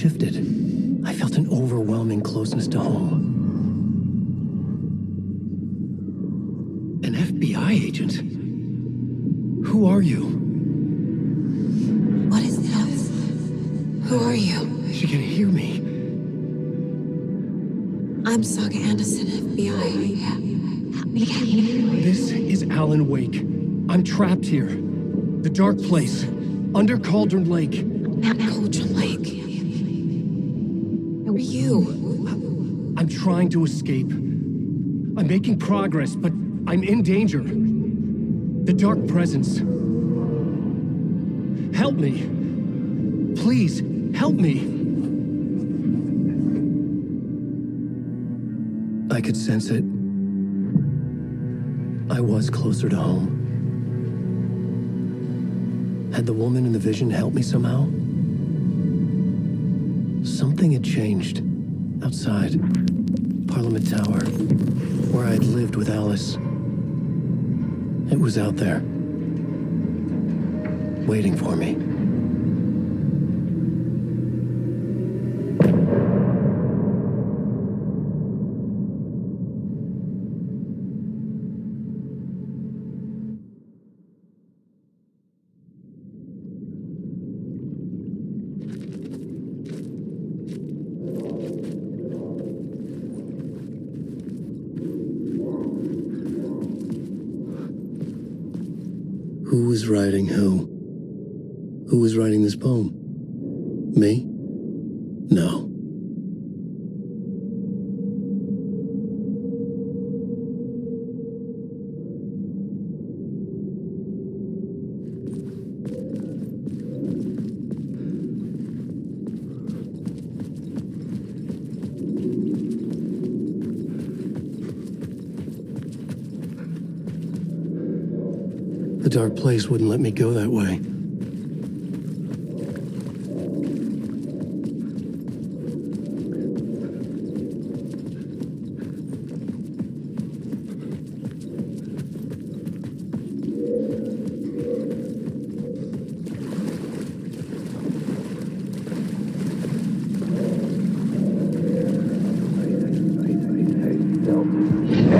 shifted. I felt an overwhelming closeness to home. An FBI agent? Who are you? What is this? Who are you? She can hear me. I'm Sagу Andерson, FBI. Help me get you. This is Allan Weyk. I'm trapped here. The dark place. Under Cauldron Lake. At Cauldron Lake. Who are you? I'm trying to escape. I'm making progress, but I'm in danger. The dark presence. Help me. Please, help me. I could sense it. I was closer to home. Had the woman in the vision helped me somehow? Something had changed. Outside. Parliament Tower. Where I'd lived with Alice. It was out there. Waiting for me. Who was writing who? Who was writing this poem? Me? No. The dark place wouldn't let me go that way.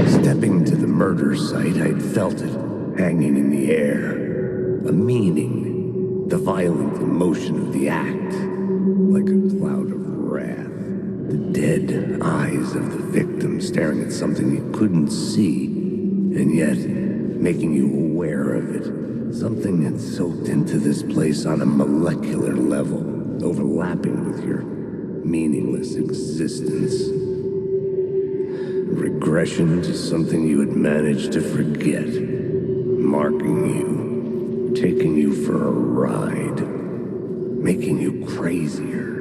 Stepping to the murder site, I'd felt it. Hanging in the air. A meaning. The violent emotion of the act. Like a cloud of wrath. The dead eyes of the victim staring at something you couldn't see. And yet, making you aware of it. Something had soaked into this place on a molecular level. Overlapping with your meaningless existence. Regression to something you had managed to forget. Marking you, taking you for a ride, making you crazier.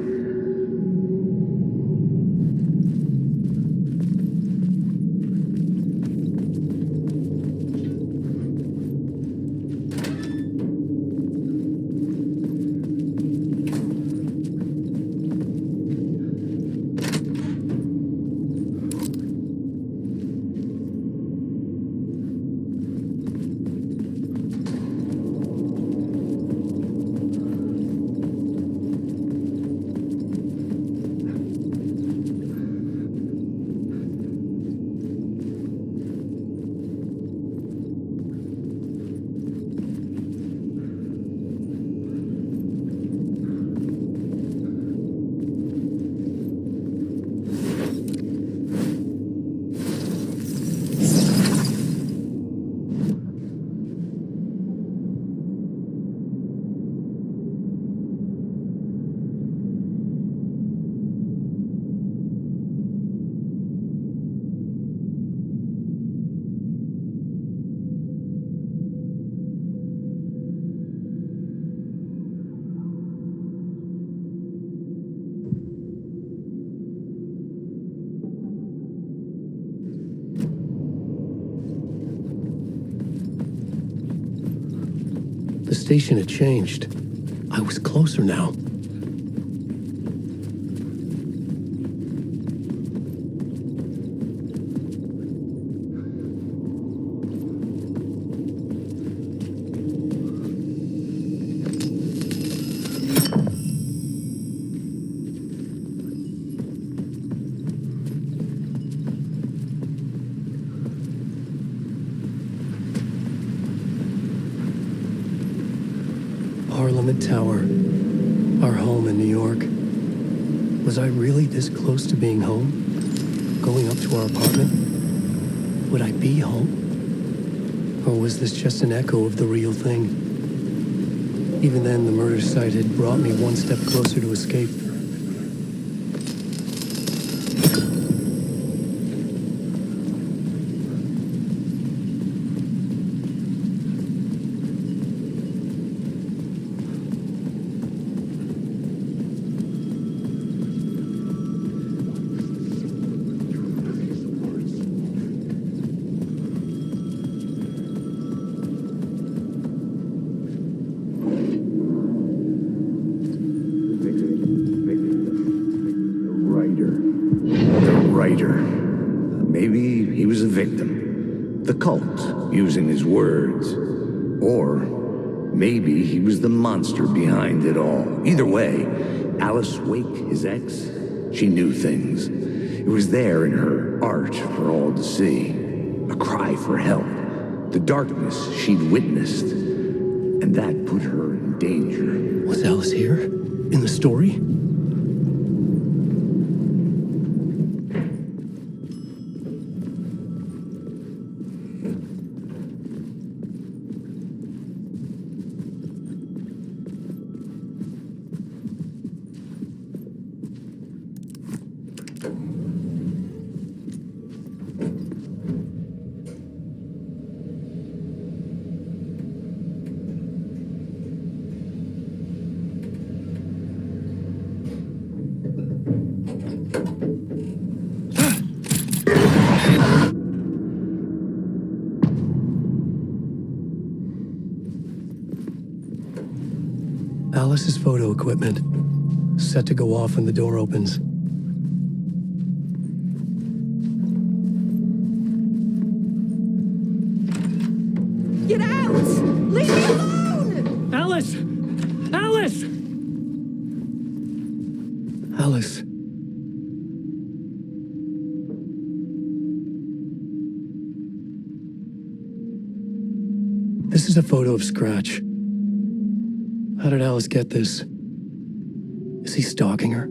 The station had changed. I was closer now. Parliament Tower, our home in New York. Was I really this close to being home? Going up to our apartment? Would I be home? Or was this just an echo of the real thing? Even then, the murder site had brought me one step closer to escape. Maybe he was a victim. The cult, using his words. Or maybe he was the monster behind it all. Either way, Alice Wake, his ex, she knew things. It was there in her art for all to see. A cry for help. The darkness she'd witnessed. And that put her in danger. Was Alice here? In the story? Alice's photo equipment, set to go off when the door opens. Get out! Leave me alone! Alice! Alice! Alice. This is a photo of Scratch. How did Alice get this? Is he stalking her?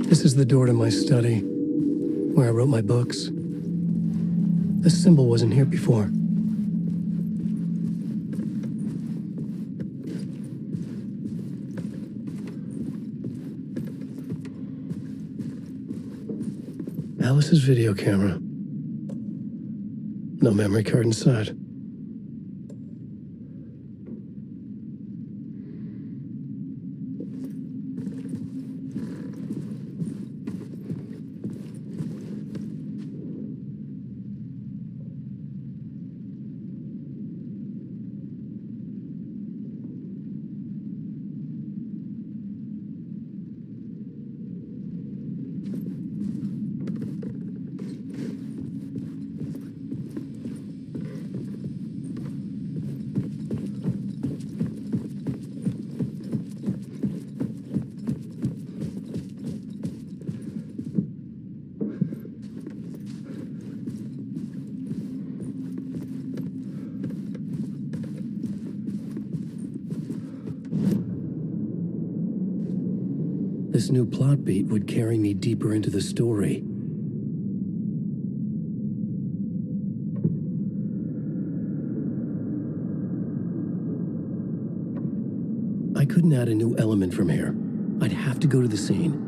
This is the door to my study, where I wrote my books. This symbol wasn't here before. Alice's video camera. No memory card inside. This new plot beat would carry me deeper into the story. I couldn't add a new element from here. I'd have to go to the scene.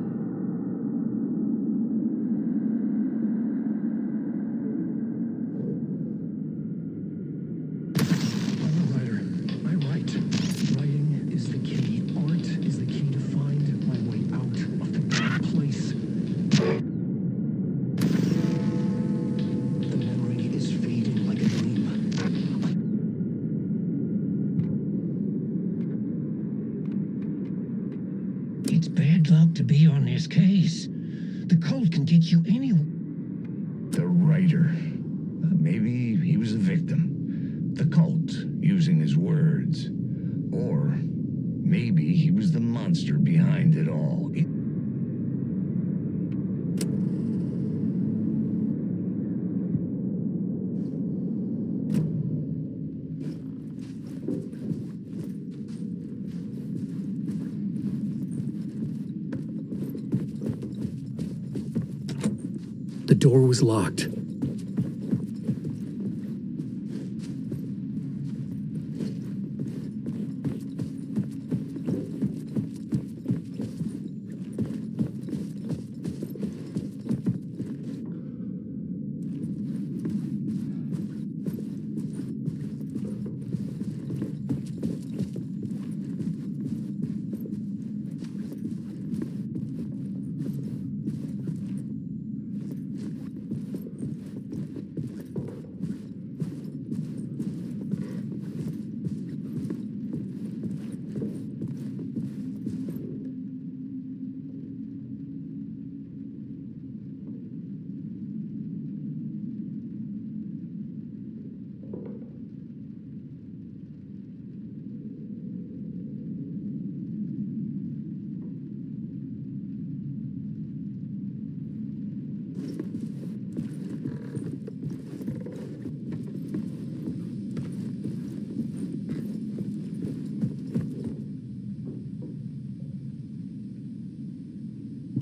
It's bad luck to be on this case. The cult can get you anywhere. The writer. Maybe he was a victim. The cult, using his words. Or maybe he was the monster behind it all. door was locked.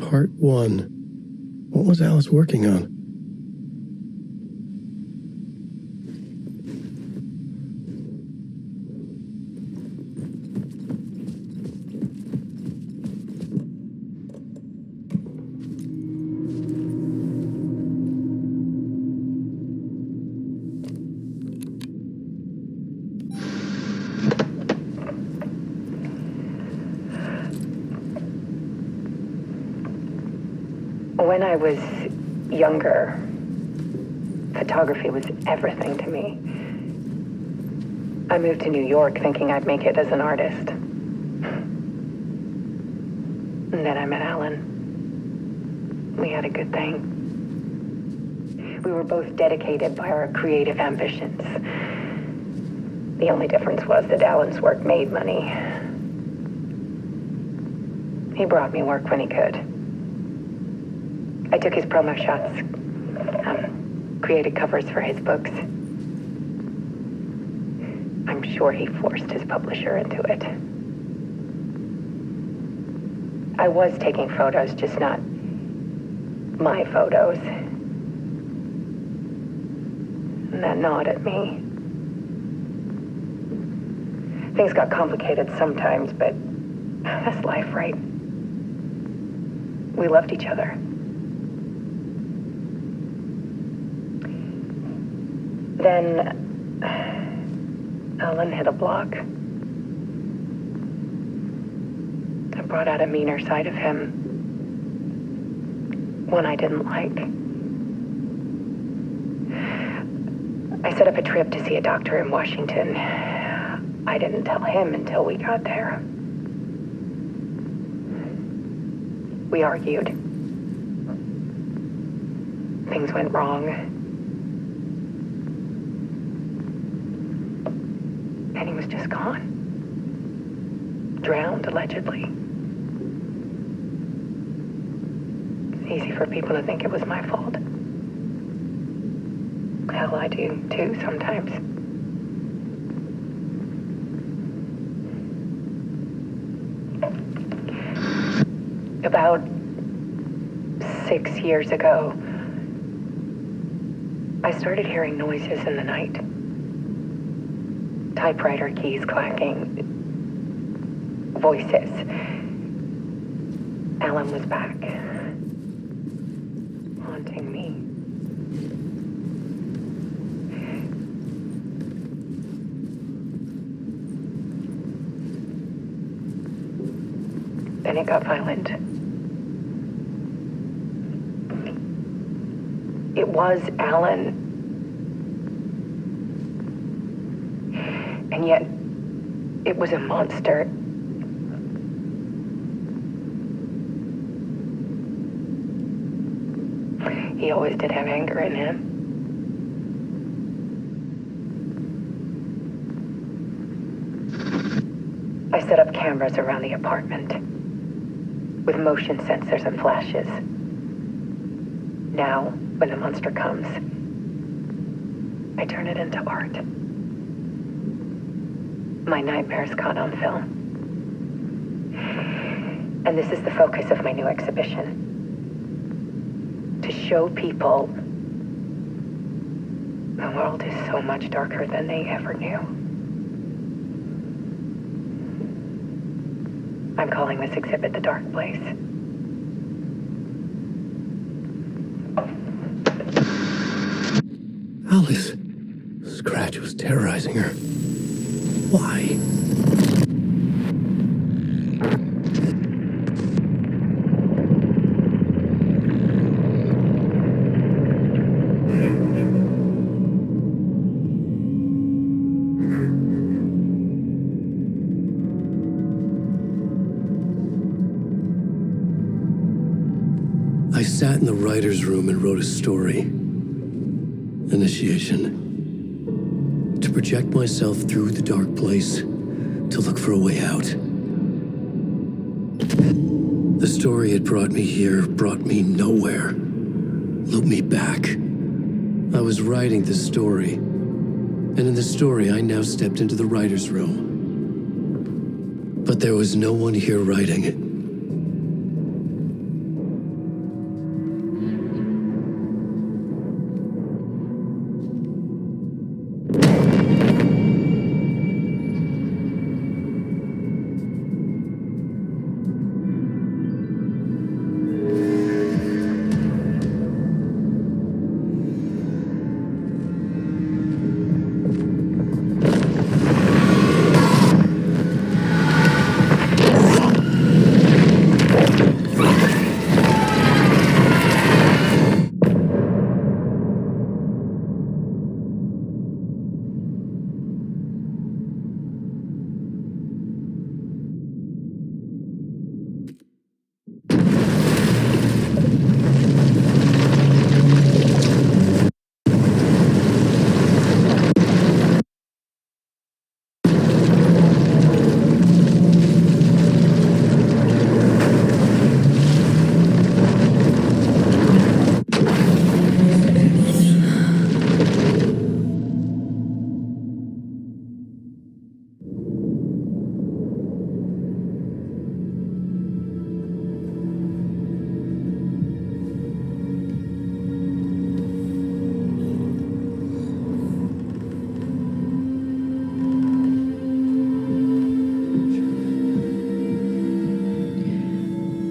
Part 1. What was Alice working on? When I was younger, photography was everything to me. I moved to New York thinking I'd make it as an artist. And then I met Alan. We had a good thing. We were both dedicated by our creative ambitions. The only difference was that Alan's work made money. He brought me work when he could. I took his promo shots, created covers for his books. I'm sure he forced his publisher into it. I was taking photos, just not my photos. And that gnawed at me. Things got complicated sometimes, but that's life, right? We loved each other. Then Alan hit a block. I brought out a meaner side of him. One I didn't like. I set up a trip to see a doctor in Washington. I didn't tell him until we got there. We argued. Things went wrong. And he was just gone. Drowned, allegedly. It's easy for people to think it was my fault. Hell, I do too sometimes. About 6 years ago, I started hearing noises in the night. Typewriter keys clacking. Voices. Alan was back. Haunting me. Then it got violent. It was Alan. And yet, it was a monster. He always did have anger in him. I set up cameras around the apartment with motion sensors and flashes. Now, when the monster comes, I turn it into art. My nightmares caught on film. And this is the focus of my new exhibition. To show people the world is so much darker than they ever knew. I'm calling this exhibit The Dark Place. Alice. Scratch was terrorizing her. Why? I sat in the writer's room and wrote a story. Initiation. To project myself through the dark place, to look for a way out. The story had brought me here, brought me nowhere. Looped me back. I was writing the story. And in the story, I now stepped into the writer's room. But there was no one here writing it.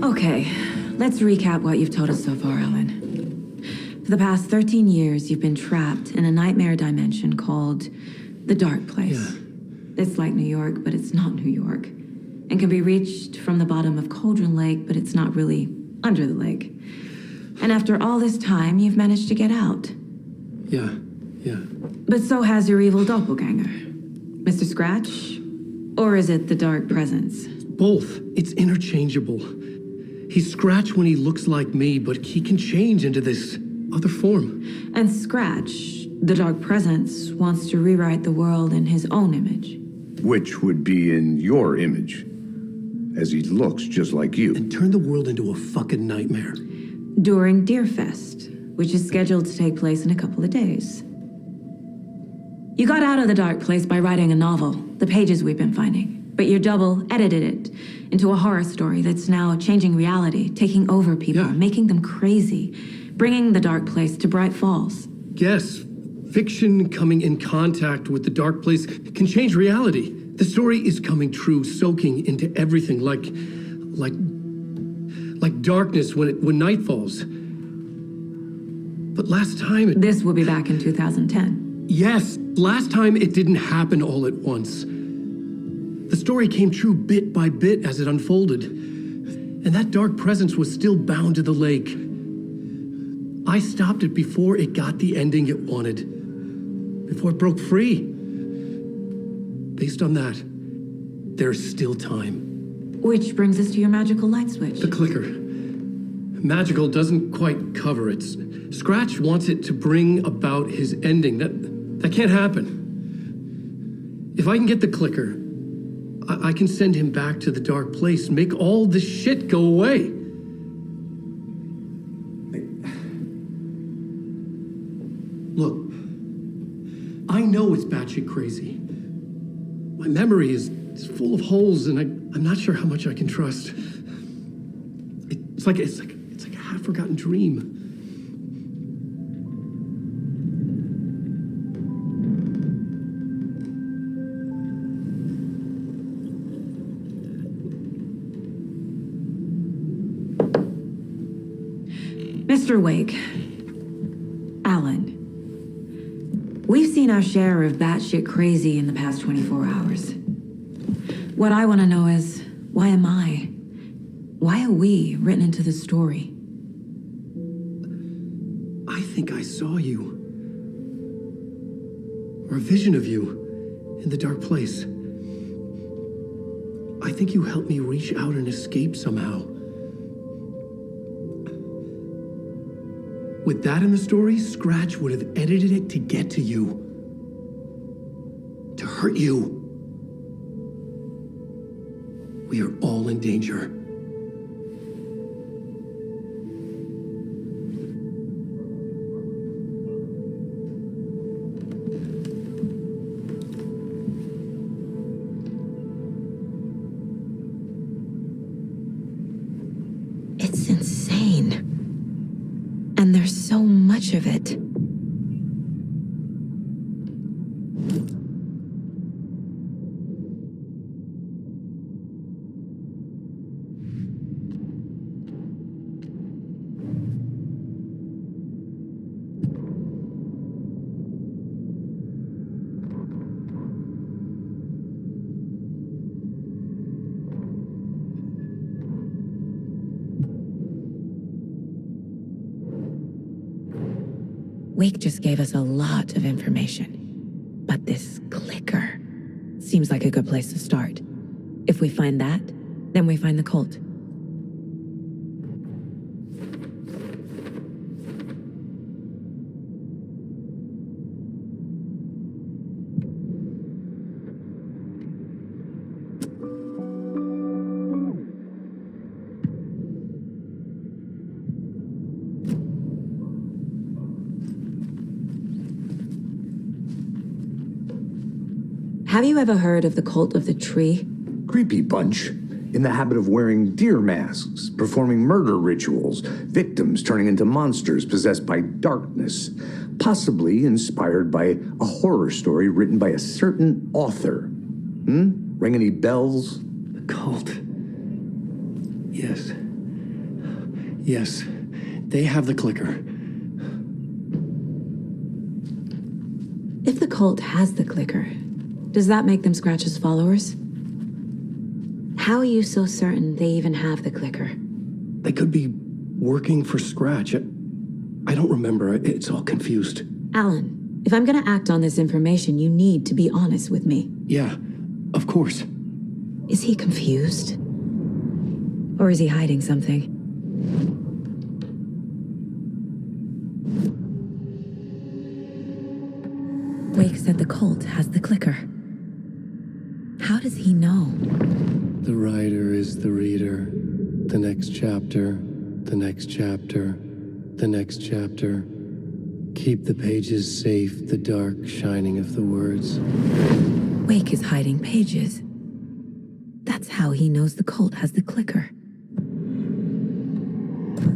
Okay, let's recap what you've told us so far, Alan. For the past 13 years, you've been trapped in a nightmare dimension called the Dark Place. Yeah. It's like New York, but it's not New York. And can be reached from the bottom of Cauldron Lake, but it's not really under the lake. And after all this time, you've managed to get out. Yeah. But so has your evil doppelganger. Mr. Scratch? Or is it the Dark Presence? Both. It's interchangeable. He's Scratch when he looks like me, but he can change into this other form. And Scratch, the Dark Presence, wants to rewrite the world in his own image. Which would be in your image, as he looks just like you. And turn the world into a fucking nightmare. During Deerfest, which is scheduled to take place in a couple of days. You got out of the Dark Place by writing a novel, the pages we've been finding. But your double edited it into a horror story that's now changing reality, taking over people, Yeah. making them crazy, bringing the Dark Place to Bright Falls. Yes, fiction coming in contact with the dark place can change reality. The story is coming true, soaking into everything like darkness when night falls. But last time This will be back in 2010. Yes, last time it didn't happen all at once. The story came true bit by bit as it unfolded. And that dark presence was still bound to the lake. I stopped it before it got the ending it wanted. Before it broke free. Based on that, there's still time. Which brings us to your magical light switch. The clicker. Magical doesn't quite cover it. Scratch wants it to bring about his ending. That can't happen. If I can get the clicker, I can send him back to the dark place and make all this shit go away. Look, I know it's batshit crazy. My memory is full of holes, and I'm not sure how much I can trust. It's like a half-forgotten dream. Mr. Wake. Alan. We've seen our share of batshit crazy in the past 24 hours. What I want to know is, why am I? Why are we written into the story? I think I saw you. Or a vision of you in the dark place. I think you helped me reach out and escape somehow. With that in the story, Scratch would have edited it to get to you. To hurt you. We are all in danger. It's insane. And there's so much of it. Wake just gave us a lot of information. But this clicker seems like a good place to start. If we find that, then we find the cult. Have you ever heard of the cult of the tree? Creepy bunch. In the habit of wearing deer masks, performing murder rituals, victims turning into monsters possessed by darkness, possibly inspired by a horror story written by a certain author. Ring any bells? The cult. Yes. Yes. They have the clicker. If the cult has the clicker, does that make them Scratch's followers? How are you so certain they even have the clicker? They could be working for Scratch. I don't remember. It's all confused. Alan, if I'm gonna act on this information, you need to be honest with me. Yeah, of course. Is he confused? Or is he hiding something? Wake said the cult has the clicker. How does he know? The writer is the reader. The next chapter, the next chapter, the next chapter. Keep the pages safe, the dark shining of the words. Wake is hiding pages. That's how he knows the cult has the clicker.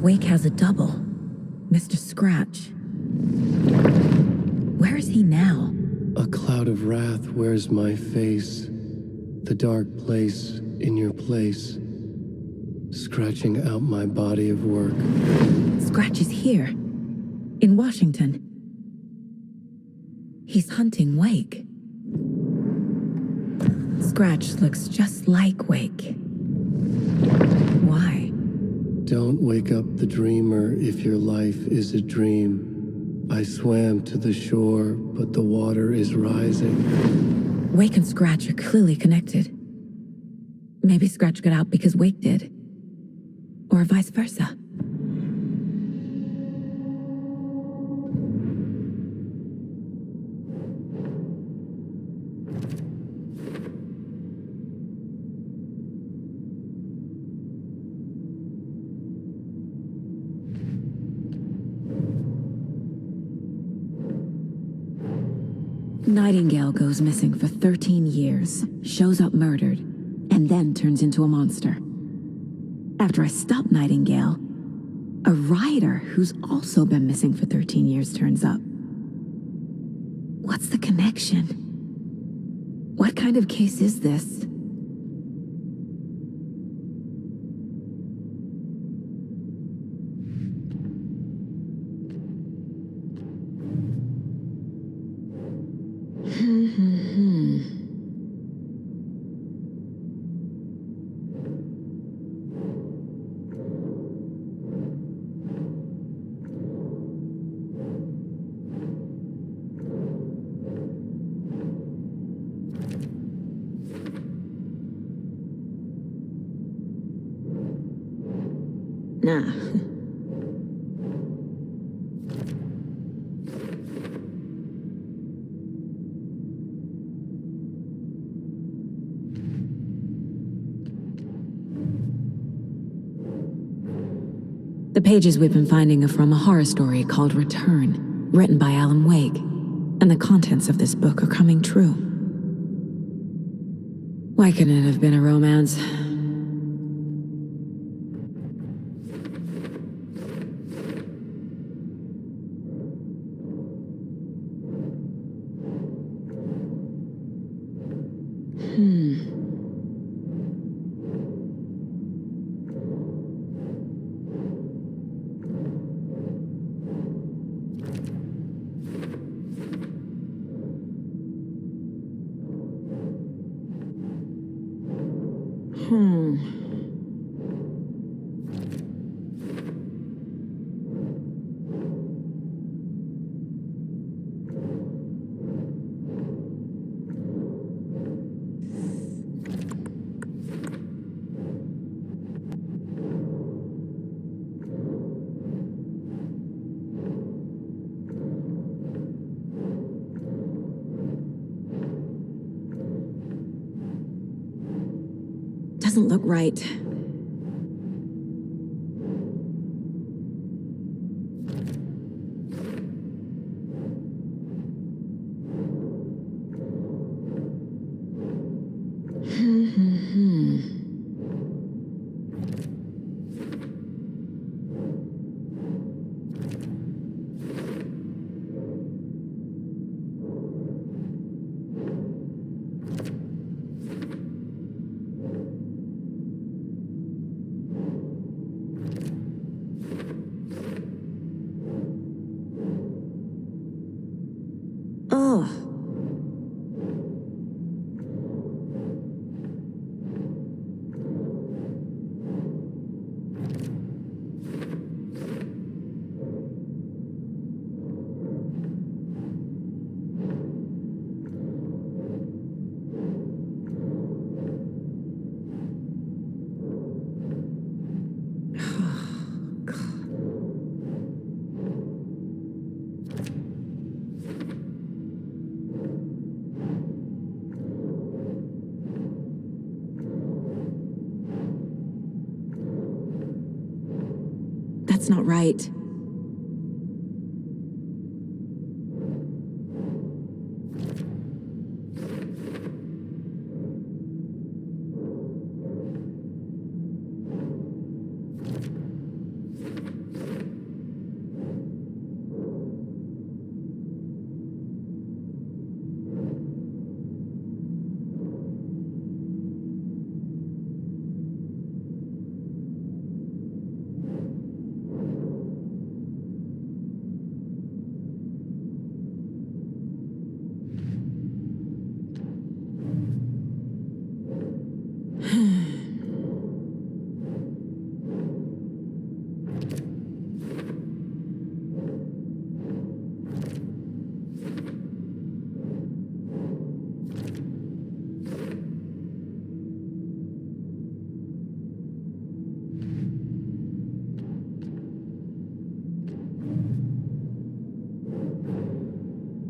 Wake has a double, Mr. Scratch. Where is he now? A cloud of wrath wears my face. The dark place in your place. Scratching out my body of work. Scratch is here. In Washington. He's hunting Wake. Scratch looks just like Wake. Why? Don't wake up the dreamer if your life is a dream. I swam to the shore, but the water is rising. Wake and Scratch are clearly connected. Maybe Scratch got out because Wake did. Or vice versa. Nightingale goes missing for 13 years, shows up murdered, and then turns into a monster. After I stop Nightingale, a writer who's also been missing for 13 years turns up. What's the connection? What kind of case is this? Nah. The pages we've been finding are from a horror story called Return, written by Alan Weyk, and the contents of this book are coming true. Why couldn't it have been a romance? Doesn't look right. Oh. That's not right.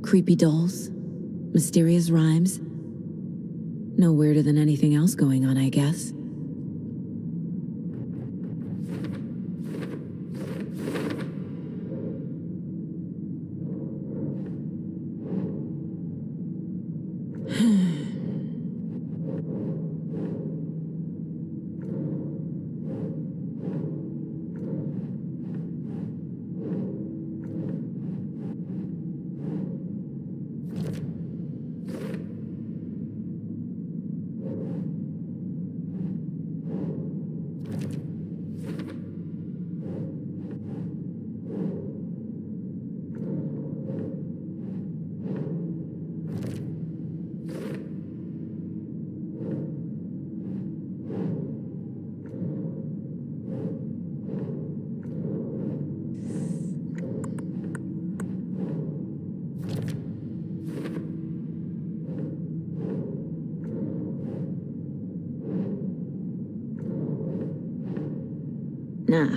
Creepy dolls, mysterious rhymes. No weirder than anything else going on, I guess. Nah.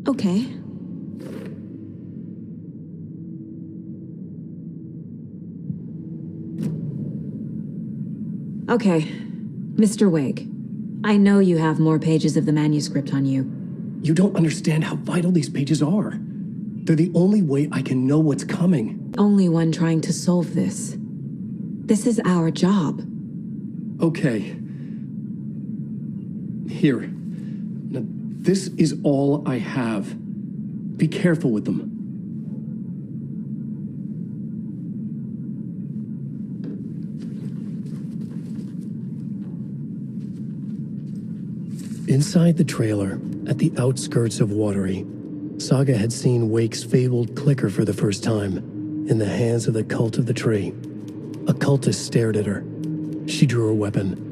Okay. Okay, Mr. Wake. I know you have more pages of the manuscript on you. You don't understand how vital these pages are. They're the only way I can know what's coming. Only one trying to solve this. This is our job. Okay. Here. Now, this is all I have. Be careful with them. Inside the trailer, at the outskirts of Watery, Saga had seen Wake's fabled clicker for the first time, in the hands of the Cult of the Tree. A cultist stared at her. She drew her weapon.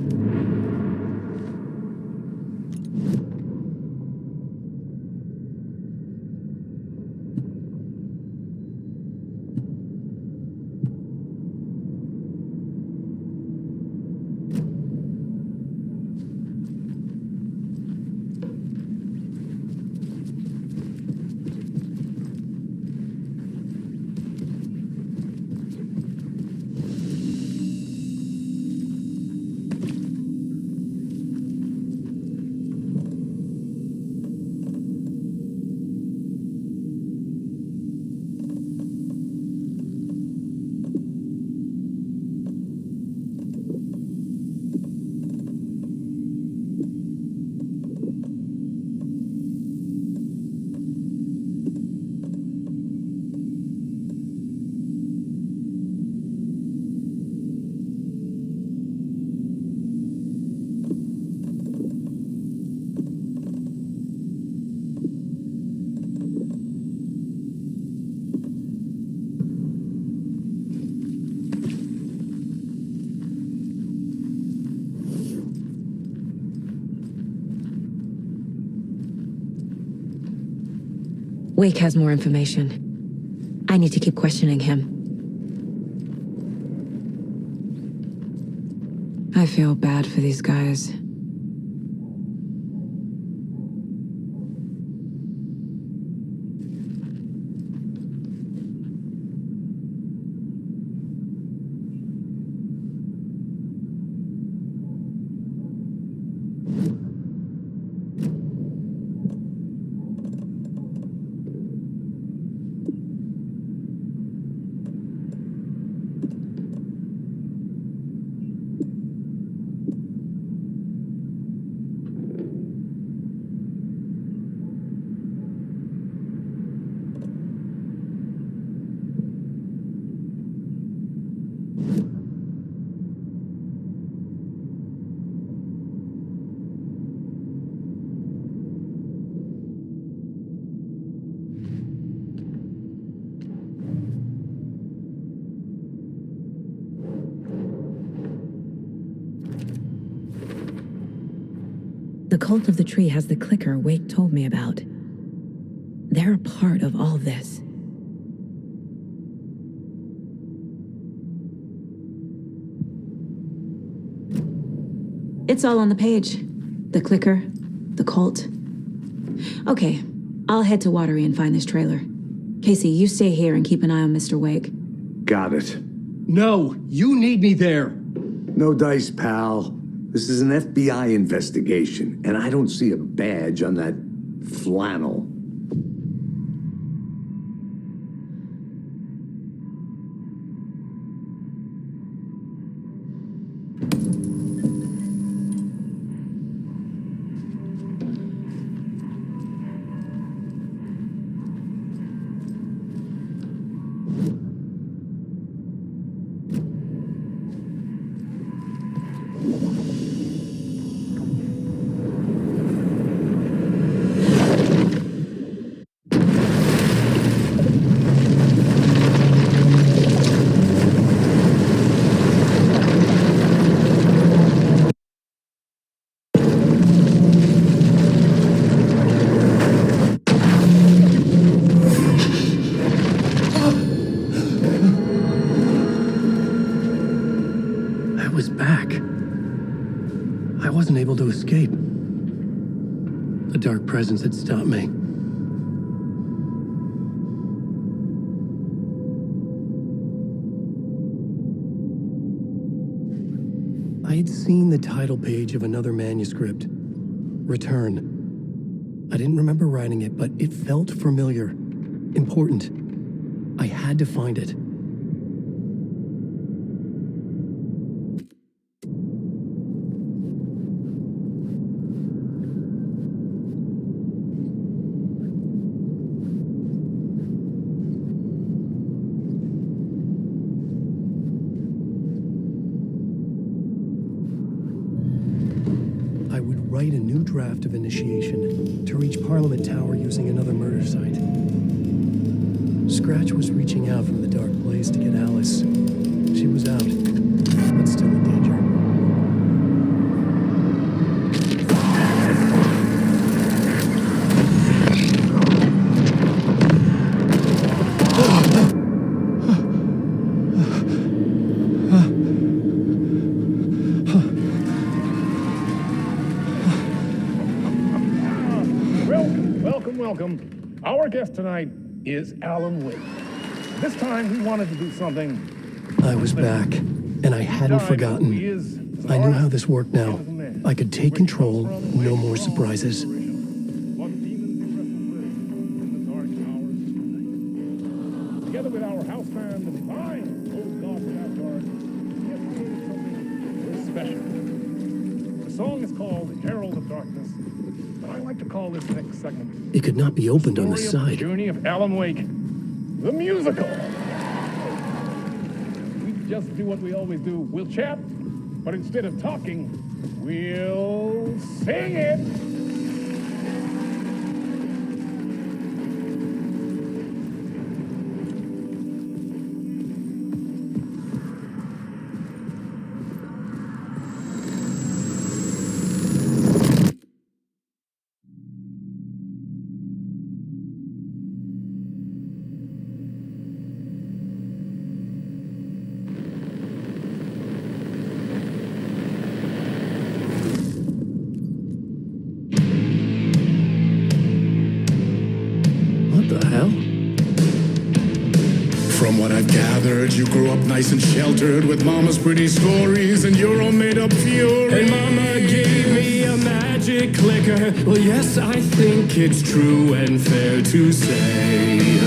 Wake has more information. I need to keep questioning him. I feel bad for these guys. The Cult of the Tree has the clicker Wake told me about. They're a part of all this. It's all on the page. The clicker, the cult. Okay, I'll head to Watery and find this trailer. Casey, you stay here and keep an eye on Mr. Wake. Got it. No, you need me there. No dice, pal. This is an FBI investigation, and I don't see a badge on that flannel. was back. I wasn't able to escape. The dark presence had stopped me. I had seen the title page of another manuscript, Return. I didn't remember writing it, but it felt familiar, important. I had to find it. Write a new draft of initiation to reach Parliament Tower using another murder site. Scratch was reaching out from the dark place to get Alice. She was out, but still in danger. Welcome. Our guest tonight is Alan Weyk. This time he wanted to do something. I was back, and I hadn't forgotten. I knew how this worked now. I could take control, no more surprises. Together with our house band, the divine old god of Asgard, he has created something special. The song is called Herald of Darkness. I like to call this next segment. It could not be opened on the Story of side. The Journey of Alan Weyk, the musical. We just do what we always do. We'll chat, but instead of talking, we'll sing it. You grew up nice and sheltered with mama's pretty stories and your own made-up fury. And mama gave me a magic clicker. Well, yes, I think it's true and fair to say.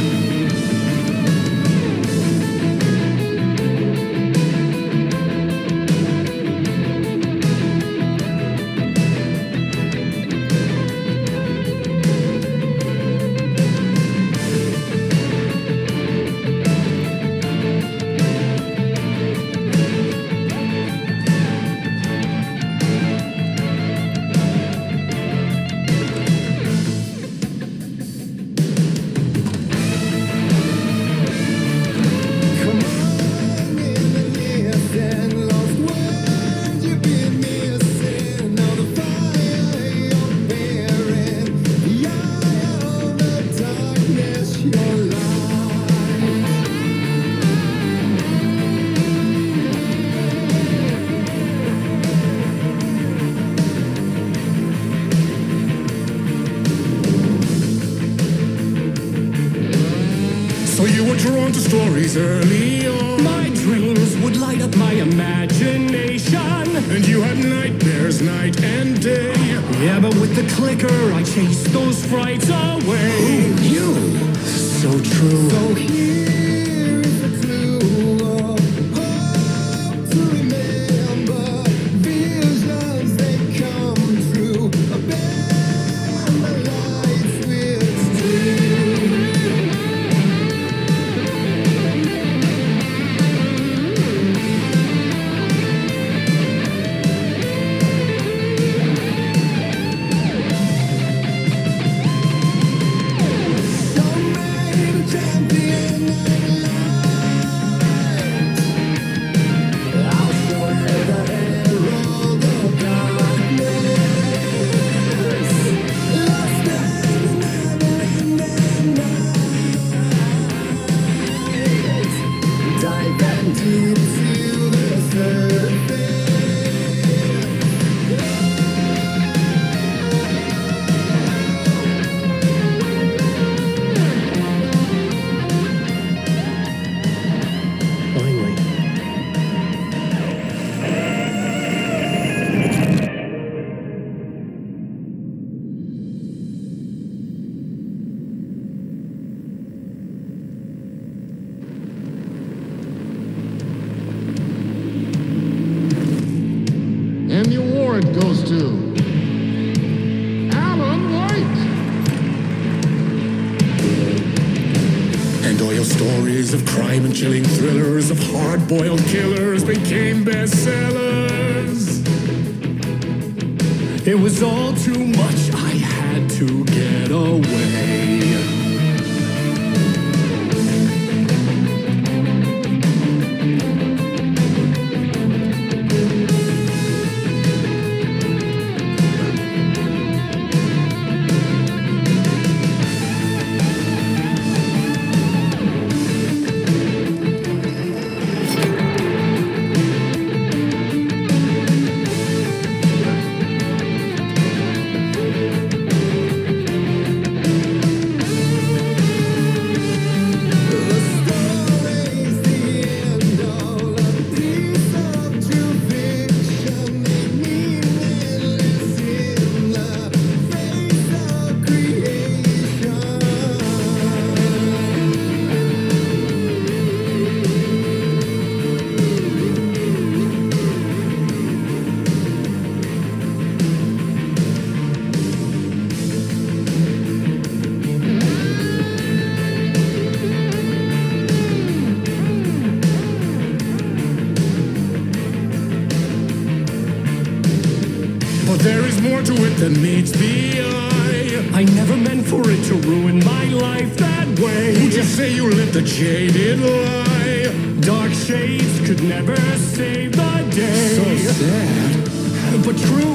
Drawn to stories early on. My dreams would light up my imagination. And you had nightmares night and day. Yeah, but with the clicker, I chased those frights away. Ooh, you! So true. So here is a clue of hope to remember. Visions, they come true. Abandon the lights with steel. Champion credit goes to Allan Weyk. And all your stories of crime and chilling thrillers of hard-boiled killers became bestsellers. It was all too much, I had to get away. That meets the eye. I never meant for it to ruin my life that way. Who'd you say you lived a jaded lie? Dark shades could never save the day. So sad, but true.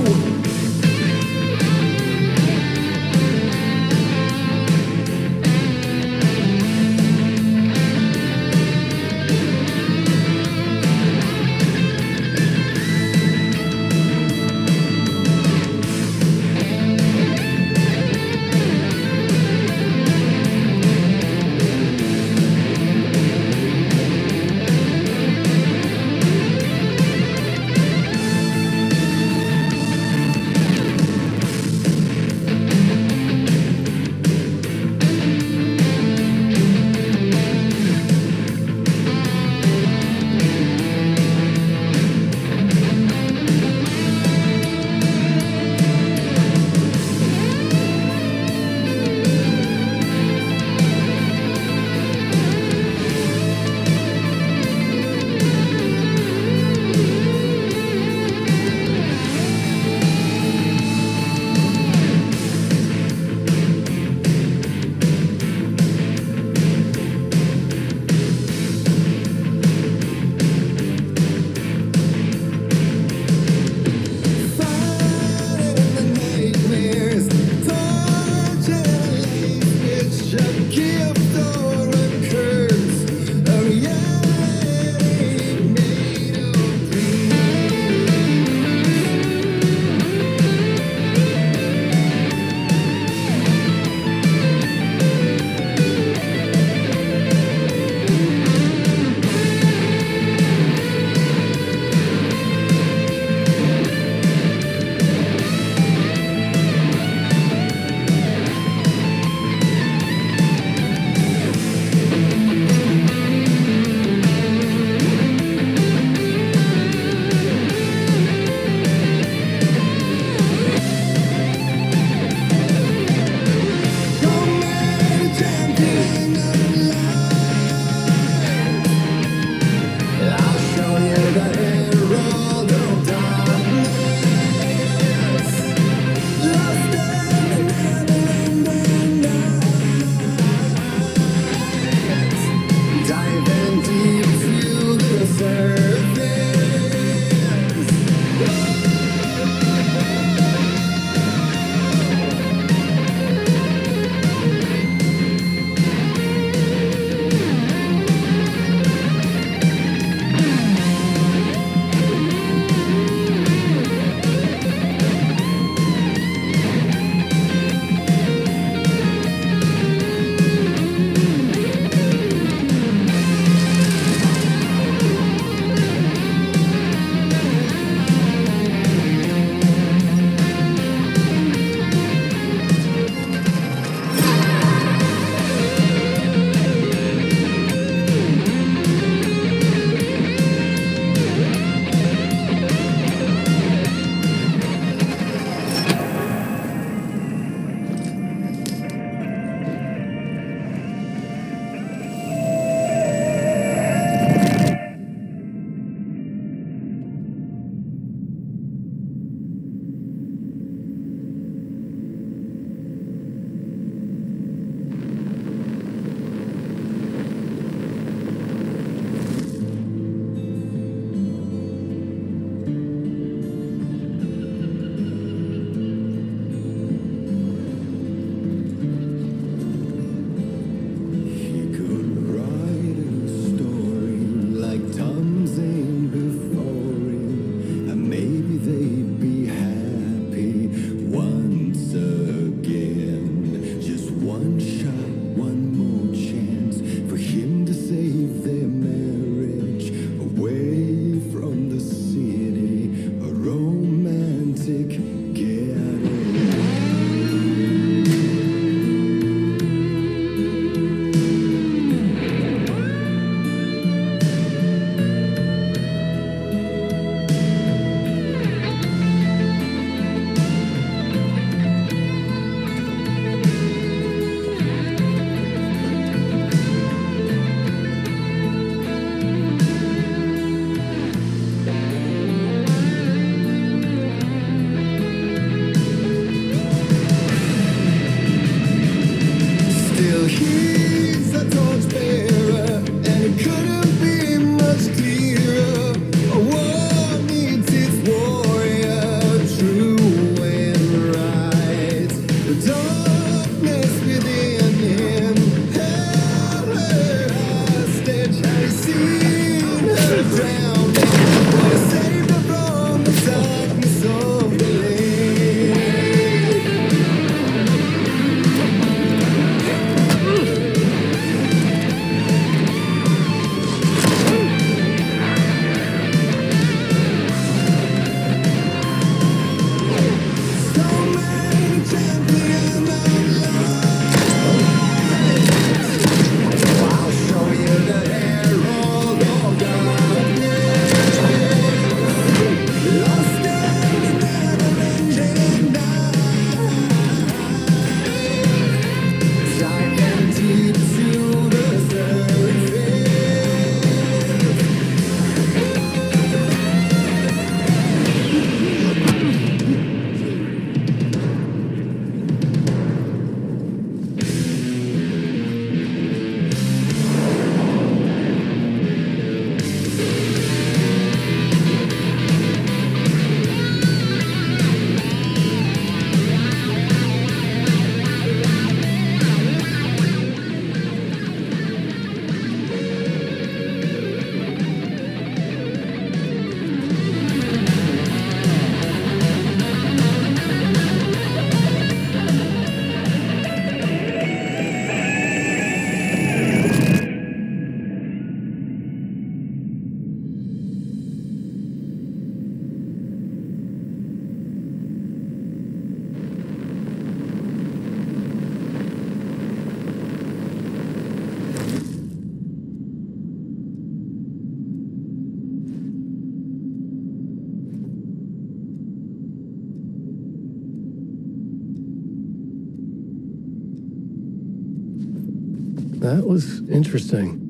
That was interesting.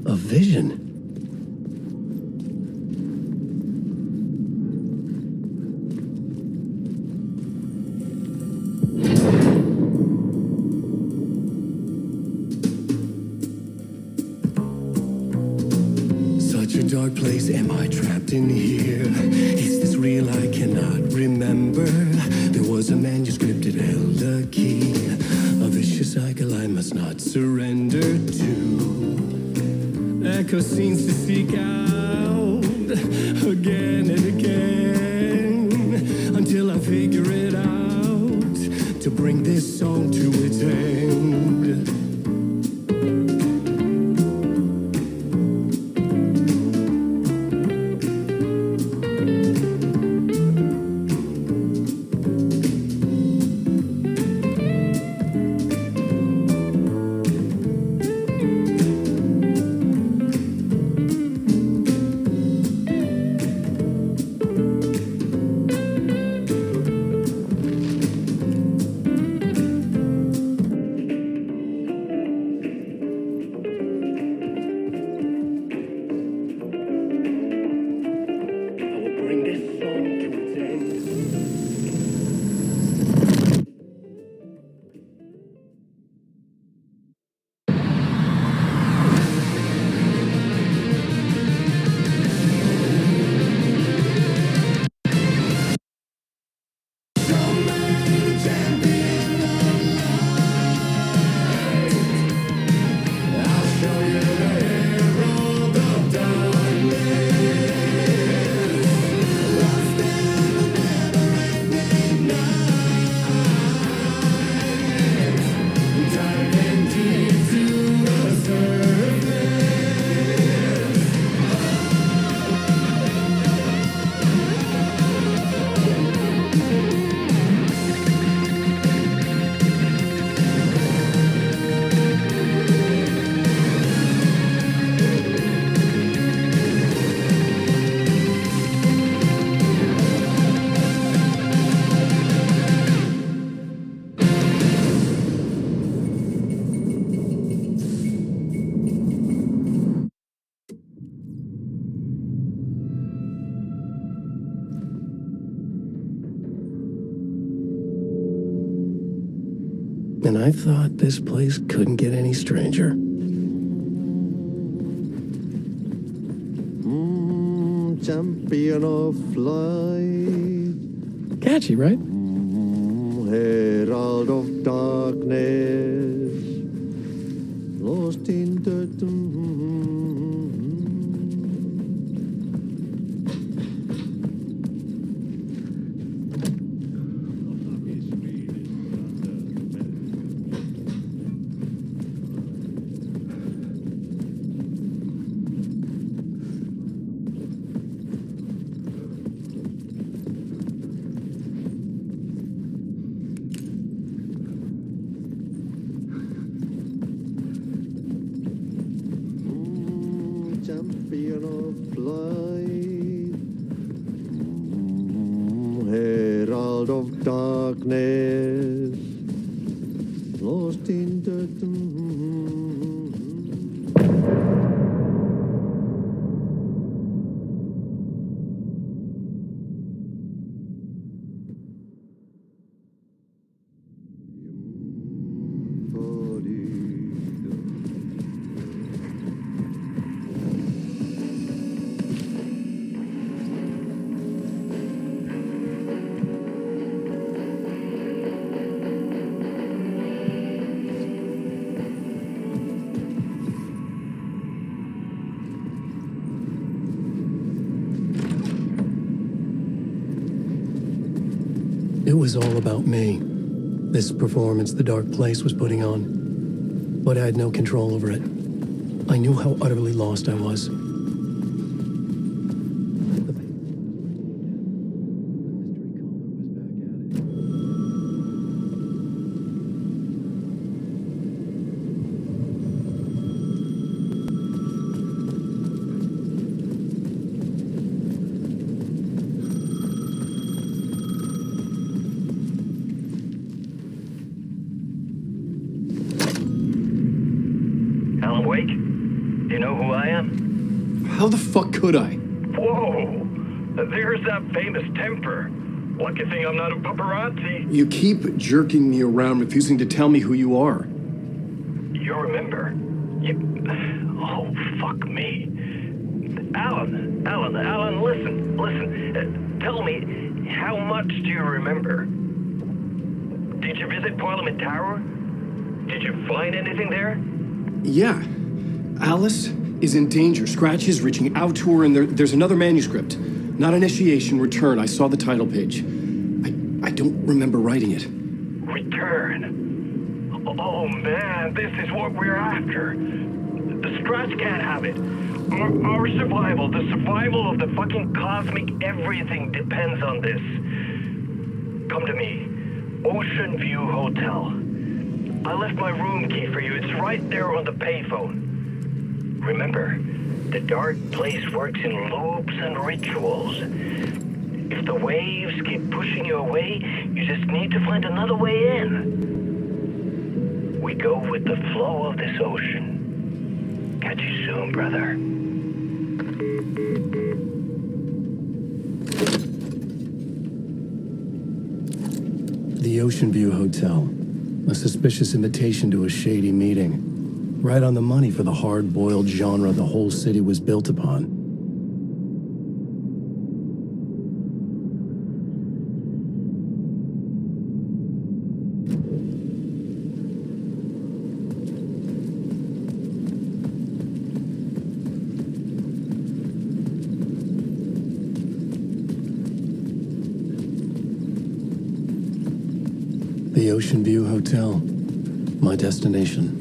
A vision. Such a dark place, am I trapped in here? Is this real? I cannot remember. There was a manuscript, it held a key. A vicious cycle I must not surrender to. Echo scenes to seek out again and again until I figure it out to bring this song to its end. And I thought this place couldn't get any stranger. Champion of light. Catchy, right? Herald of darkness. Lost in the champion of light, herald of darkness, lost in the It was all about me. This performance the dark place was putting on. But I had no control over it. I knew how utterly lost I was. awake? Do you know who I am? How the fuck could I? Whoa! There's that famous temper. Lucky thing I'm not a paparazzi. You keep jerking me around, refusing to tell me who you are. You remember? Oh, fuck me. Alan, listen. Tell me, how much do you remember? Did you visit Parliament Tower? Did you find anything there? Yeah. Alice is in danger. Scratch is reaching out to her, and there's another manuscript. Not initiation, return. I saw the title page. I don't remember writing it. Return? Oh, man, this is what we're after. The Scratch can't have it. Our survival, the survival of the fucking cosmic everything depends on this. Come to me. Ocean View Hotel. I left my room key for you. It's right there on the payphone. Remember, the dark place works in loops and rituals. If the waves keep pushing you away, you just need to find another way in. We go with the flow of this ocean. Catch you soon, brother. The Ocean View Hotel. A suspicious invitation to a shady meeting. Right on the money for the hard-boiled genre the whole city was built upon. The Ocean View Hotel. My destination.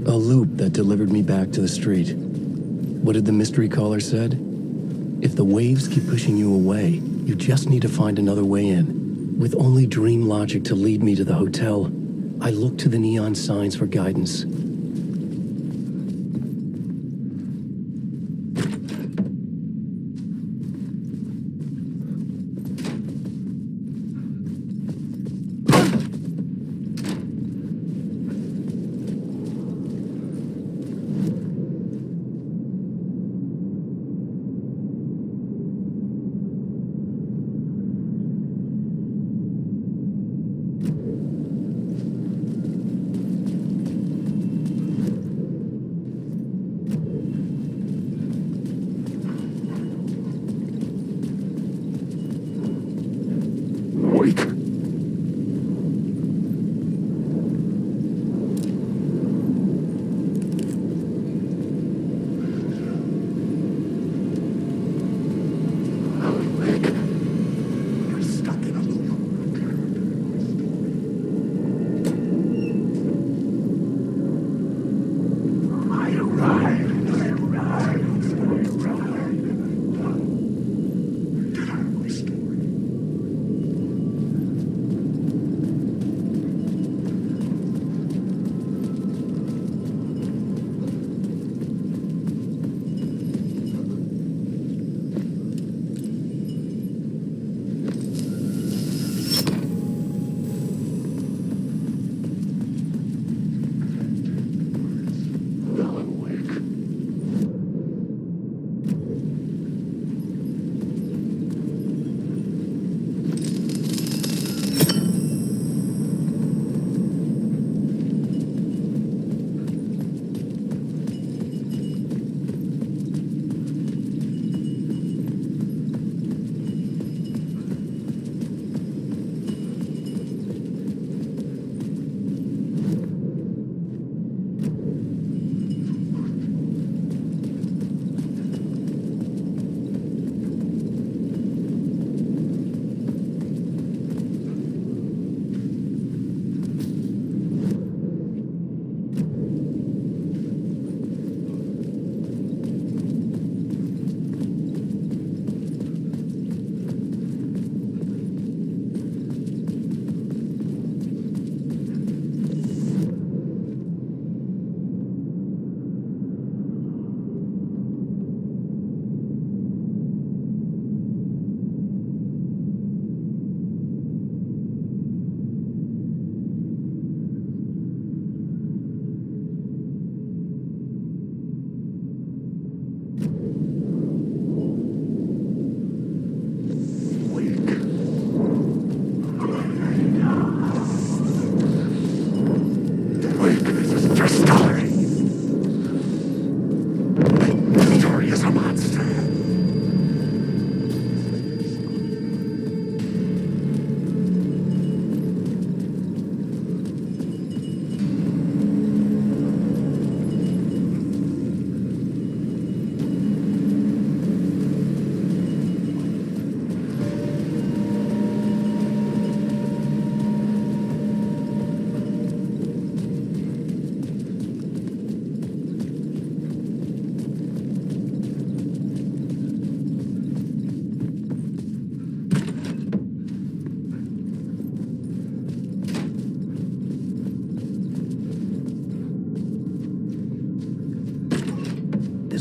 A loop that delivered me back to the street. What did the mystery caller said? If the waves keep pushing you away, you just need to find another way in. With only dream logic to lead me to the hotel, I looked to the neon signs for guidance.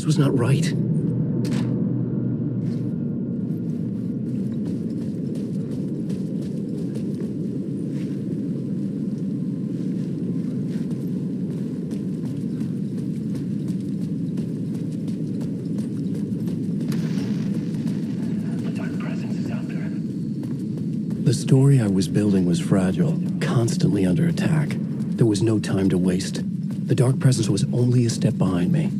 This was not right. The story I was building was fragile, constantly under attack. There was no time to waste. The dark presence was only a step behind me.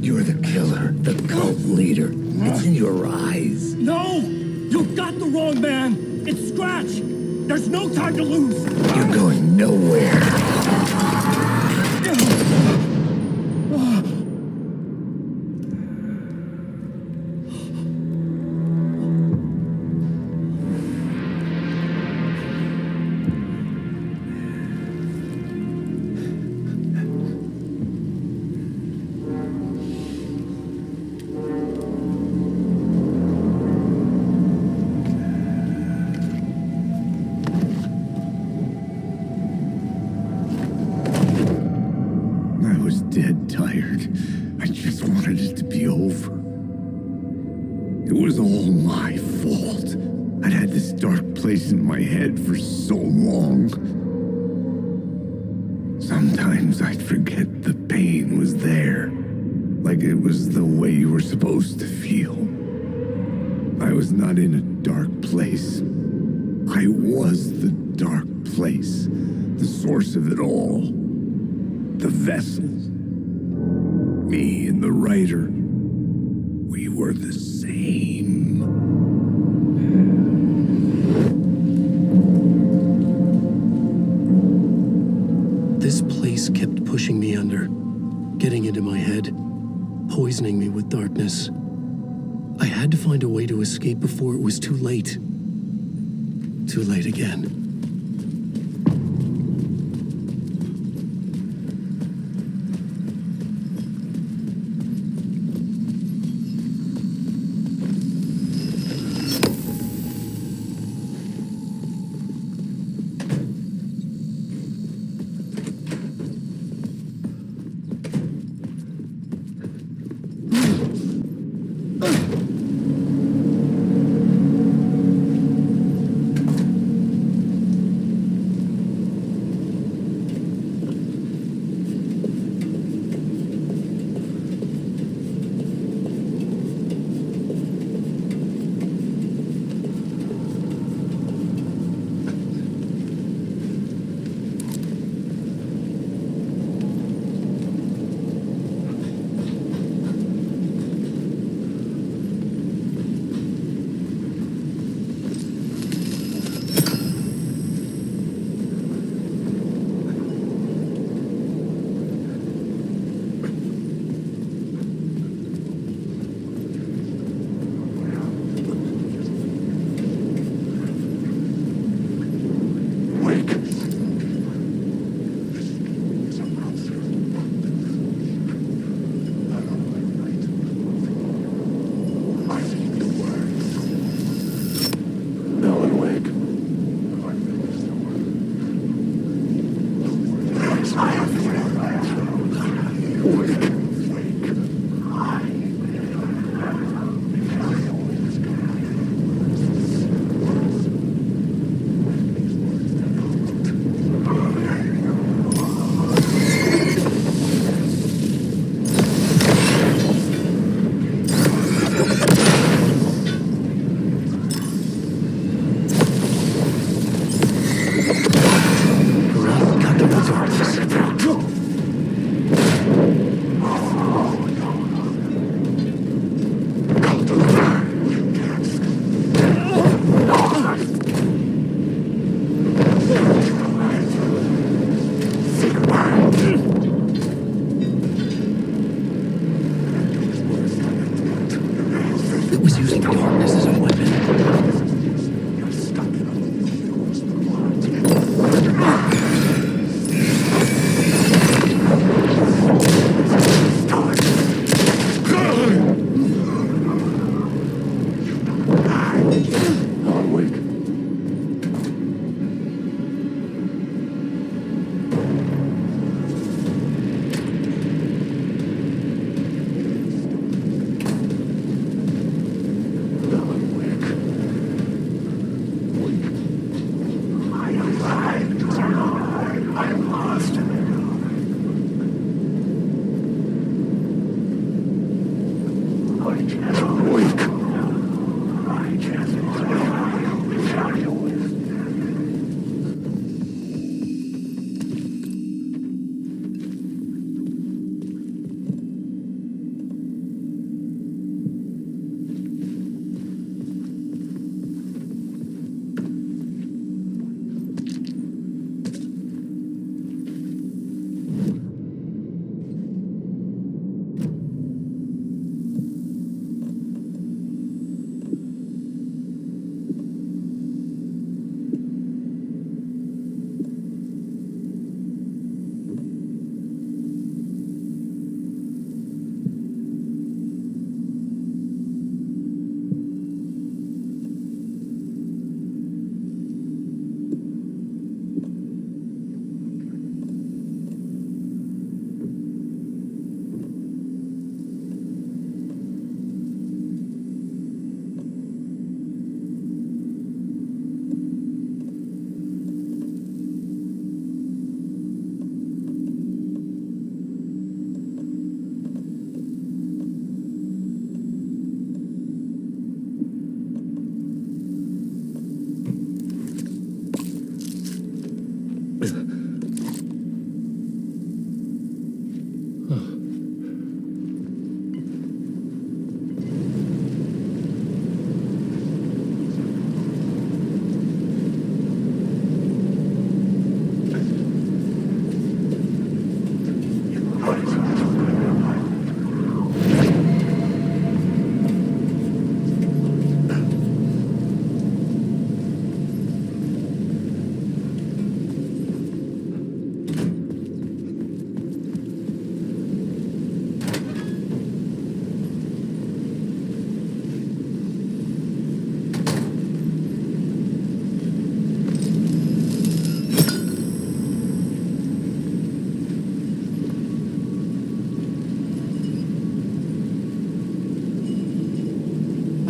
You're the killer, the cult leader. It's in your eyes. No! You've got the wrong man! It's Scratch! There's no time to lose! You're going nowhere. Dead tired. I just wanted it to be over. It was all my fault. I'd had this dark place in my head for so long. Sometimes I'd forget the pain was there, like it was the way you were supposed to feel. I was not in a dark place. I was the dark place, the source of it all, the vessel. Me and the writer, we were the same. This place kept pushing me under, getting into my head, poisoning me with darkness. I had to find a way to escape before it was too late. Too late again. I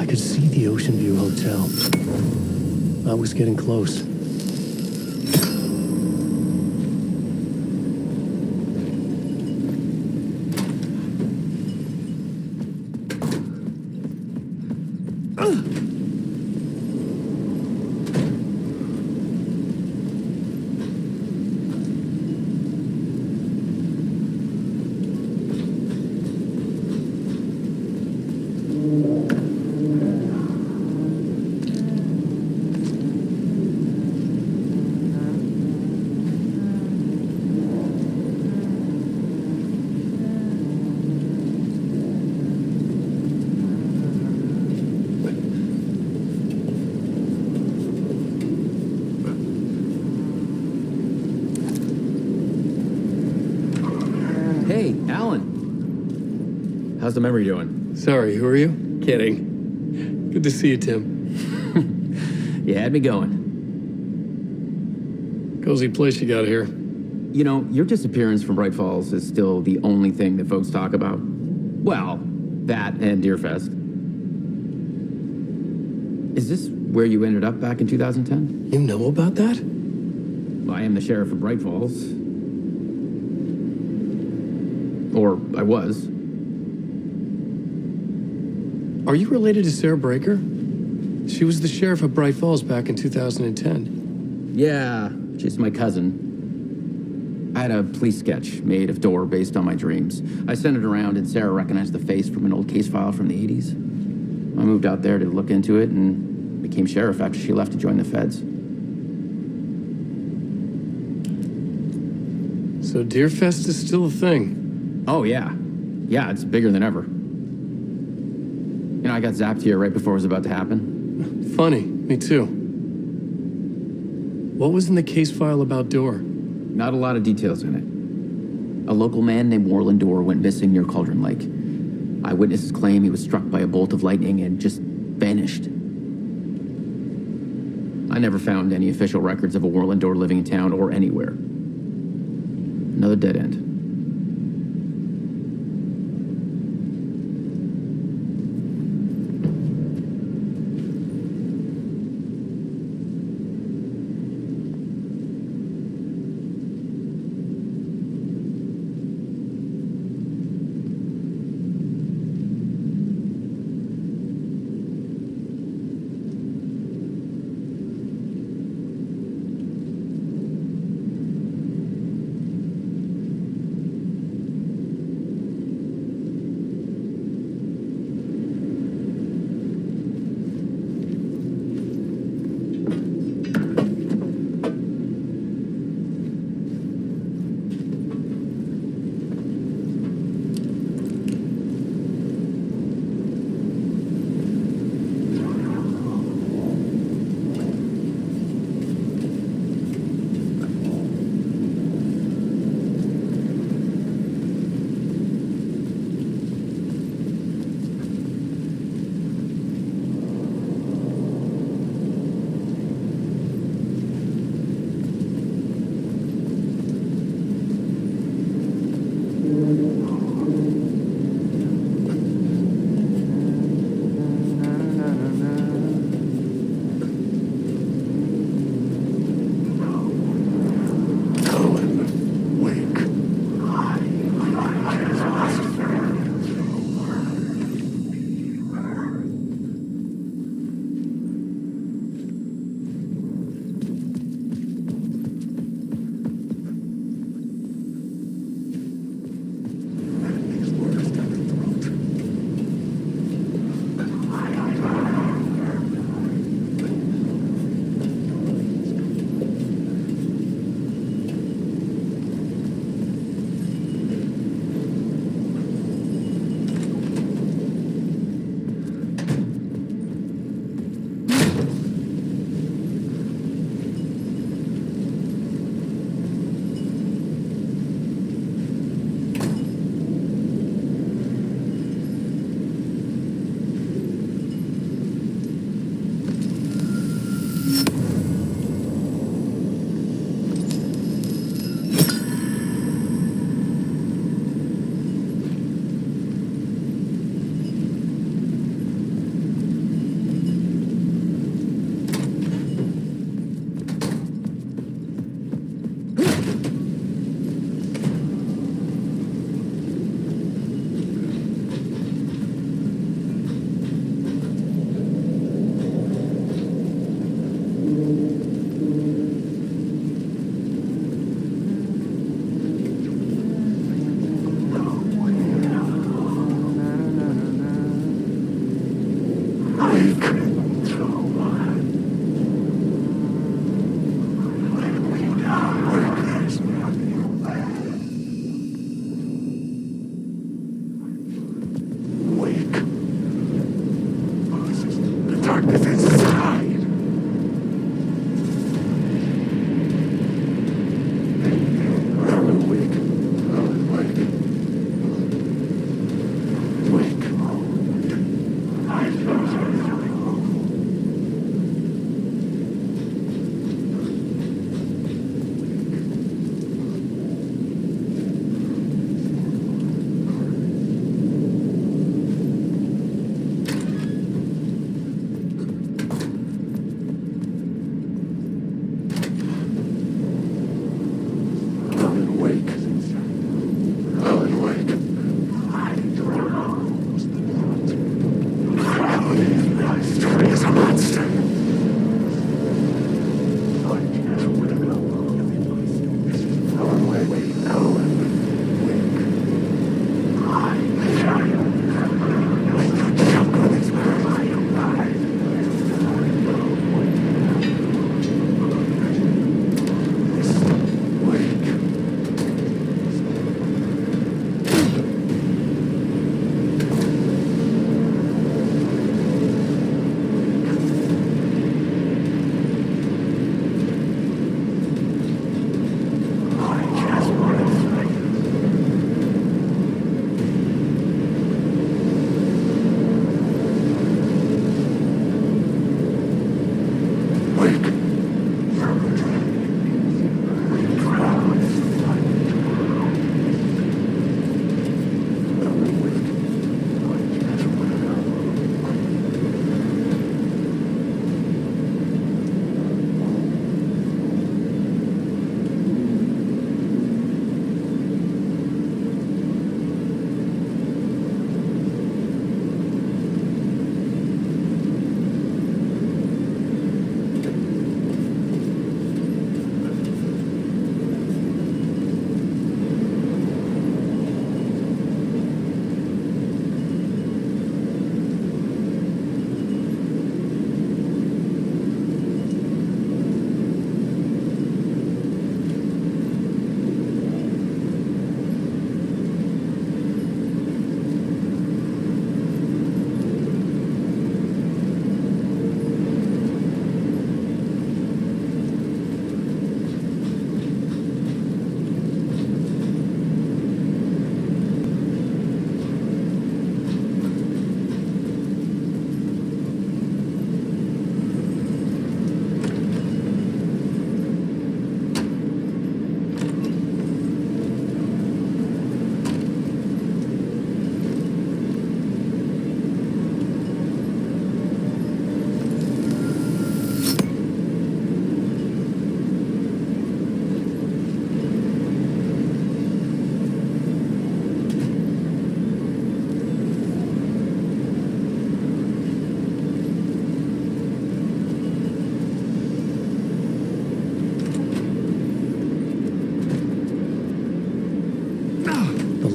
could see the Ocean View Hotel. I was getting close. Hey, Alan. How's the memory doing? Sorry, who are you? Kidding. Good to see you, Tim. You had me going. Cozy place you got here. You know, your disappearance from Bright Falls is still the only thing that folks talk about. Well, that and Deerfest. Is this where you ended up back in 2010? You know about that? Well, I am the sheriff of Bright Falls. Or I was. Are you related to Sarah Breaker? She was the sheriff of Bright Falls back in 2010. Yeah, she's my cousin. I had a police sketch made of Door based on my dreams. I sent it around and Sarah recognized the face from an old case file from the 80s. I moved out there to look into it and became sheriff after she left to join the feds. So Deerfest is still a thing? Oh, yeah. Yeah, it's bigger than ever. You know, I got zapped here right before it was about to happen. Funny, me too. What was in the case file about Door? Not a lot of details in it. A local man named Warland Door went missing near Cauldron Lake. Eyewitnesses claim he was struck by a bolt of lightning and just vanished. I never found any official records of a Warland Door living in town or anywhere. Another dead end.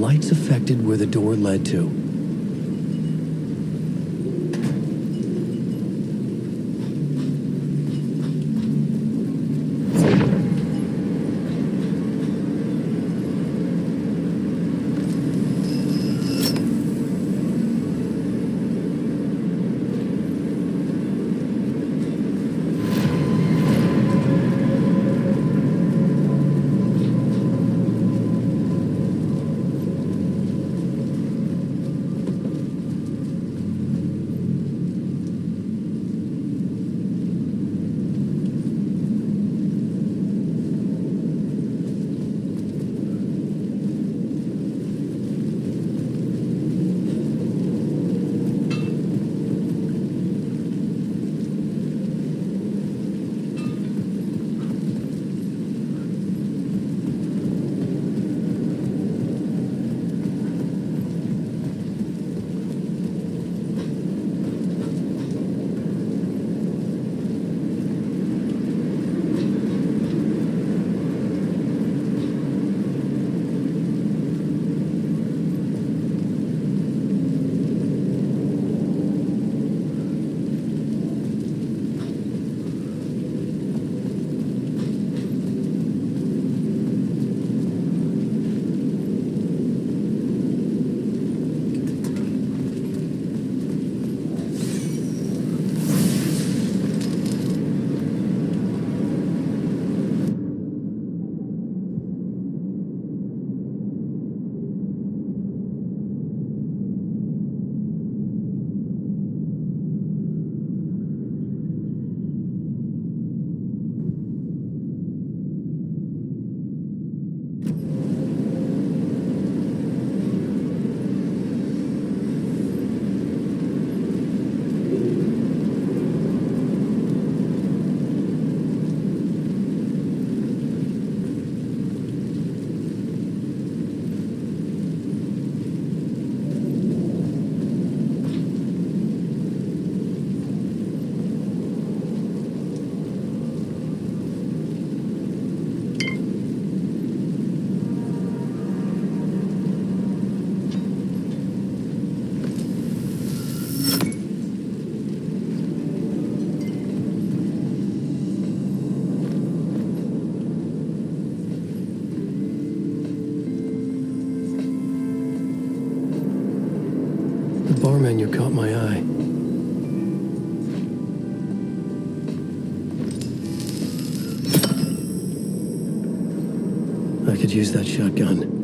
lights affected where the door led to. bar menu caught my eye. I could use that shotgun.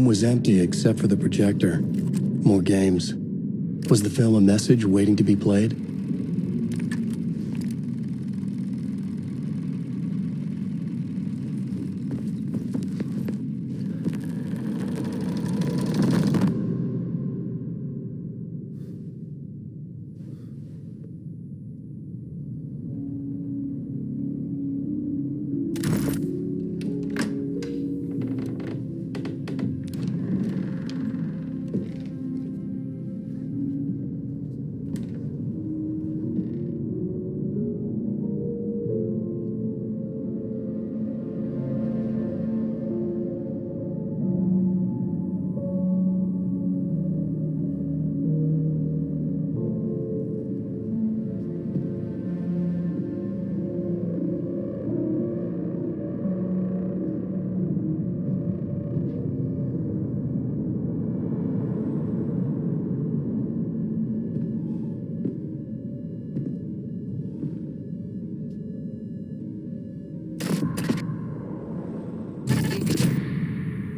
Was empty except for the projector. More games. Was the film a message waiting to be played?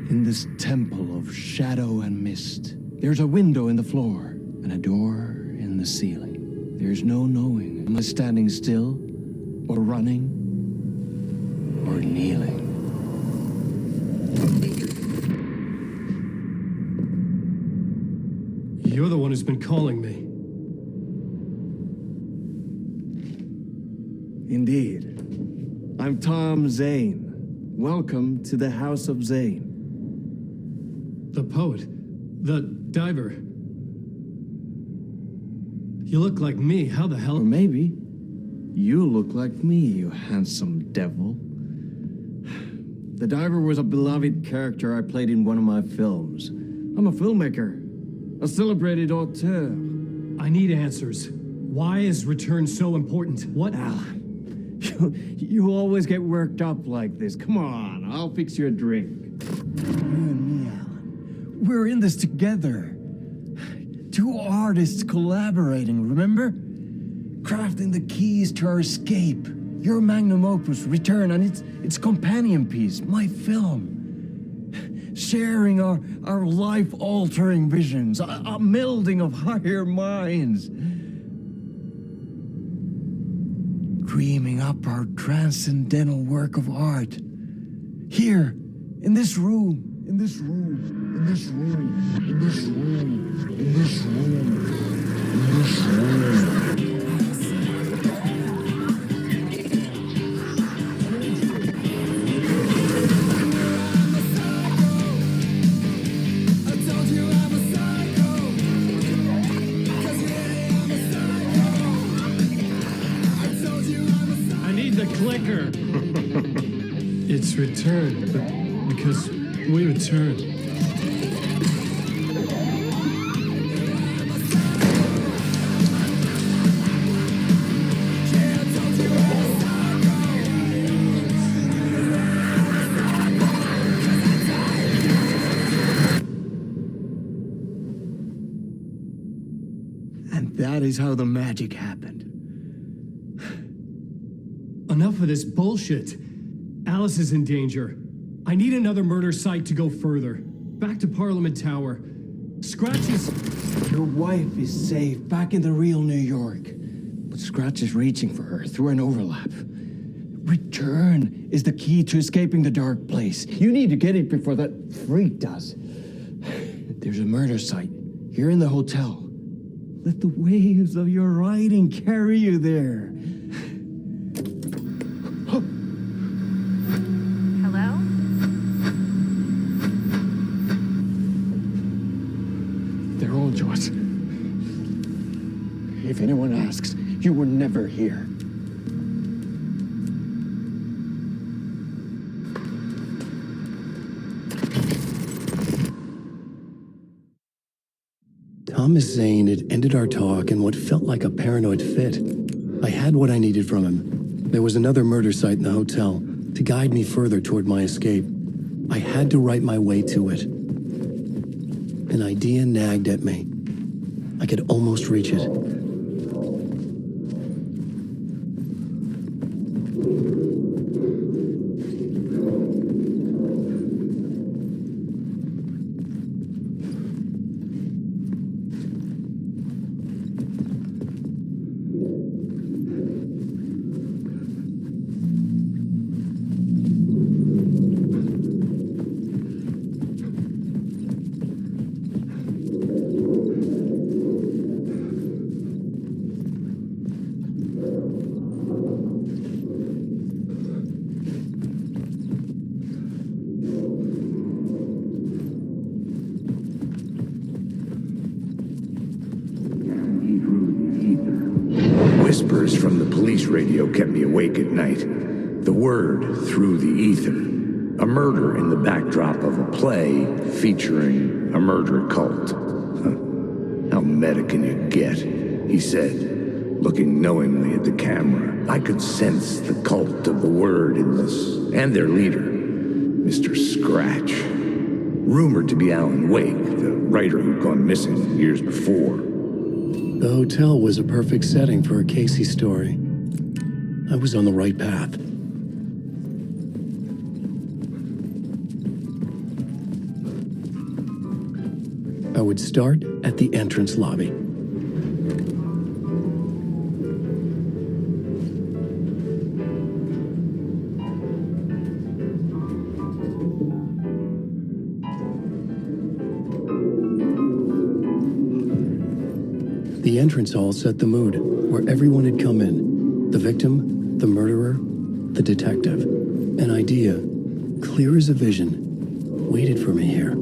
In this temple of shadow and mist, There's a window in the floor and a door in the ceiling. There's no knowing. Am I standing still, or running, or kneeling? You're the one who's been calling me. Indeed. I'm Tom Zane. Welcome to the House of Zane. The poet. The diver. You look like me. How the hell? Or maybe you look like me, you handsome devil. The diver was a beloved character I played in one of my films. I'm a filmmaker, a celebrated auteur. I need answers. Why is Return so important? What? Alan, you always get worked up like this. Come on, I'll fix you a drink. You and me, Alan. We're in this together. Two artists collaborating, remember? Crafting the keys to our escape. Your magnum opus, Return, and its companion piece, my film. Sharing our life-altering visions, a melding of higher minds. Dreaming up our transcendental work of art. Here, in this room, in this room, in this room, in this room, in this room, in this room. Clicker. It's Return, but because we return. And that is how the magic happened. Enough of this bullshit. Alice is in danger. I need another murder site to go further. Back to Parliament Tower. Scratch is... Your wife is safe, back in the real New York. But Scratch is reaching for her through an overlap. Return is the key to escaping the dark place. You need to get it before that freak does. There's a murder site here in the hotel. Let the waves of your writing carry you there. Yours. If anyone asks, you were never here. Thomas Zane had ended our talk in what felt like a paranoid fit. I had what I needed from him. There was another murder site in the hotel to guide me further toward my escape. I had to write my way to it. An idea nagged at me. I could almost reach it. Whispers from the police radio kept me awake at night. The word through the ether. A murder in the backdrop of a play featuring a murder cult. How meta can you get? He said, looking knowingly at the camera. I could sense the cult of the word in this, and their leader, Mr. Scratch. Rumored to be Allan Weyk, the writer who'd gone missing years before. The hotel was a perfect setting for a Casey story. I was on the right path. I would start at the entrance lobby. The entrance hall set the mood, where everyone had come in. The victim, the murderer, the detective. An idea, clear as a vision, waited for me here.